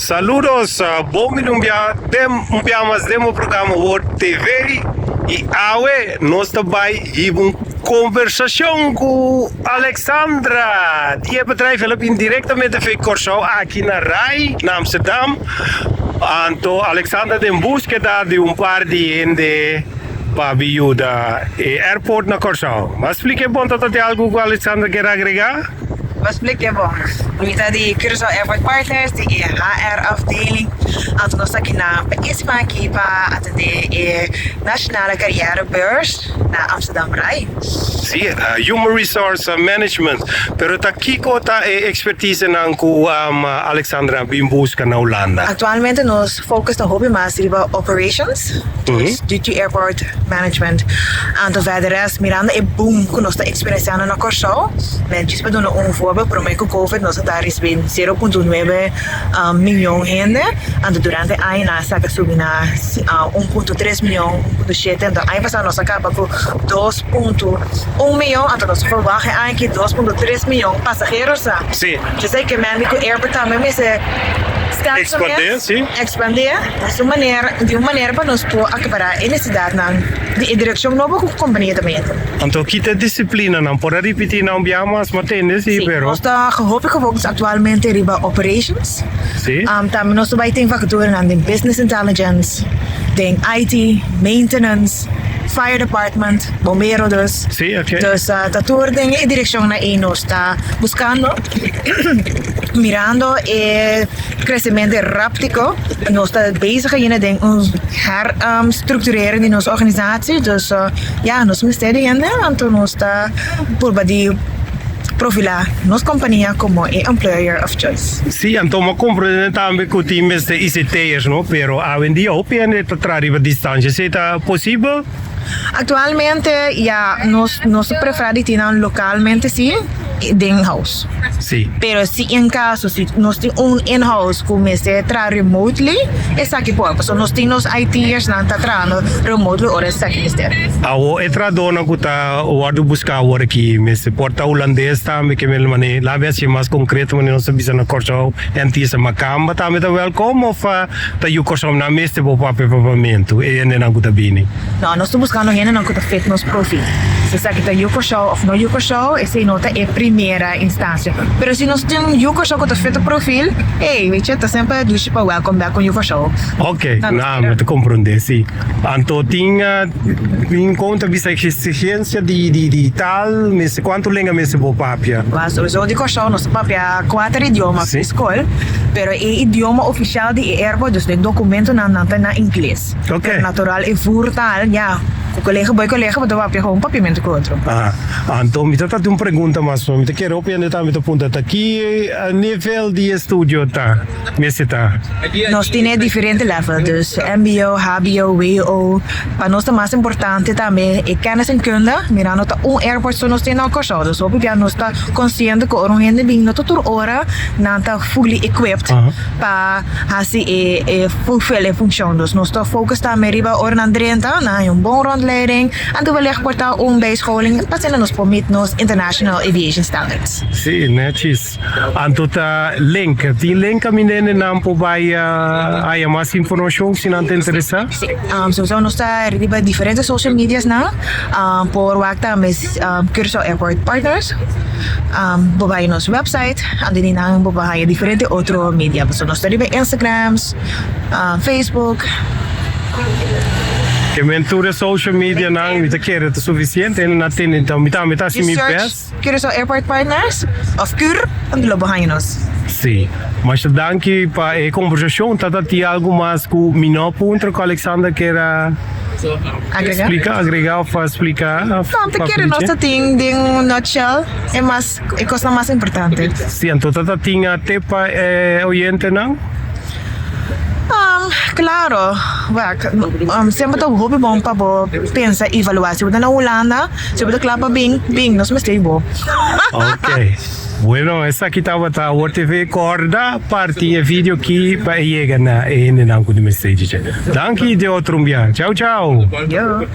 Saludos, bom umbiamas demo programa World TV e awe nós também uma conversação com Alexandra, die bedrijf helpt indirectamente via Corso aqui na RAI, na Amsterdam. Então, Alexandra tem búsqueda de par de gente para ajuda airport na Corso. Mas explique bom de algo que Alexandra quer agregar? Wat blik je bon? Kita di Curaçao Airport Partners, di HR-afdeling. At nós aqui na PISMA aqui para atender a Nationale Carrièrebeurs na Amsterdam RAI. Sim, Human Resource Management. Pero aqui está a expertise na Alexandra em busca na Holanda. Atualmente nós focusamos hobby mais riba operations, duty airport management. Anto verder mirando e boom que nós está experienciando na Curaçao. Just para dar voorbeeld, por meio COVID nós está recebendo 0,9 milhão gente. Anto durante a ano nós está subindo a 1,3 milhão, 1,7. Então aí passando nós acaba com 2,1 milhão. Anto nós verwachten que 2,3 milhão passageiros. Sim. Dus ik meen que o airport também se Expandir, sim. Expandir de uma maneira para nós poder acabar a necessidade de direção nova com a companhia também. Então, que tem disciplina, não pode repetir, não biamas, mas tem nesse, pero. Nós estamos gefocust atualmente riba operations. Sim. Também nós também tem vacaturen aan de business intelligence, de IT, maintenance, fire department, bombeiros dus. Sim, ok. Dus dat soort dingen in direction naar één nós está buscando, mirando e crescimento rápido. Nós está bezig in ons herstructureren in onze organisatie. Dus ja, nós ministeriën en nós está por badi profilar nossa companhia como employer of choice. Sim, então eu compreendo também que o time de ICTers, não? Pero hoje em dia, o PN está a distância, se está possível? Atualmente, ja, nós preferimos localmente sim, in-house. Sim. Pero se em caso, se nós temos in-house que se traz remotely, é aqui por exemplo, nós temos ITers que estão trazendo remotely ou é aqui mistério. A entradora que está o buscar agora aqui, mas porta holandês também que me mane, lá vai ser mais concreto, mas nós sabemos na Corso, antes uma cama também tá welcome ou tá o Corso na mesa para o pagamento e não está bem. Não, nós estamos buscando gente não que está feito nos profil. Se sabe que está Corso ou não Corso, essa nota é primeira instância. Pero se nós temos Corso que está feito profil, weet je, está sempre dus para welcome back com Corso. Ok, não, te compreender, sim. Então tinha em conta essa exigência de tal, mas quanto língua me se vou papia? Mas sowieso de Corso, nós papia 4 idiomas na escola, pero o idioma oficial de airport, dus de documento na inglês. Ok. Natural e voertaal, ja. O colega, mas eu papia com papiamento com outro. Então, me trata de uma pergunta mais, me te quero opinar também do ponto aqui, a nível de estudo tá, me está. Nós temos diferentes levels, dus MBO, HBO, WO. Para nós o mais importante também é kennis en kunde. Mirando tá airport so nós temos na Corso, dus hoop ik nós tá consciente que orang gente bem na toda hora não tá fully equipped para assim fulfill a função. Dus nós tá focus também riba ora na drenta, na bom rondleiding en toen wellicht wordt daar bijscholing pas in ons permit nos international aviation standards. Sim, netjes. Então tá link, tem link a menina não vai aí mais informação se não te interessa? Sim, sowieso nós tá riba diferentes social medias na por wakta mes Curaçao Airport Partners. Babai nos website, andin na babai diferente outro media. So nós tá riba Instagrams, Facebook. Que mentura social media não me quer é suficiente, ele não tem então me tá assim me pés. Curaçao Airport Partners of Cur and lo behind nos. Sim, mas danke para a conversação, tá tem algo mais que o meu ponto com Alexandra que era agregar ou para explicar. Não, te quero nós tem de nutshell é mais é coisa mais importante. Sim, então tá tinha até para oyente não? Claro, sempre estou hobby bom para pensar e evaluar. Se eu na Holanda, se eu claro bem, nós me estamos. Ok. Bueno, essa aqui estava a World TV corda parte e vídeo aqui para chegar na nango de mensagem. Danke de outro dia. Tchau, tchau. Yo.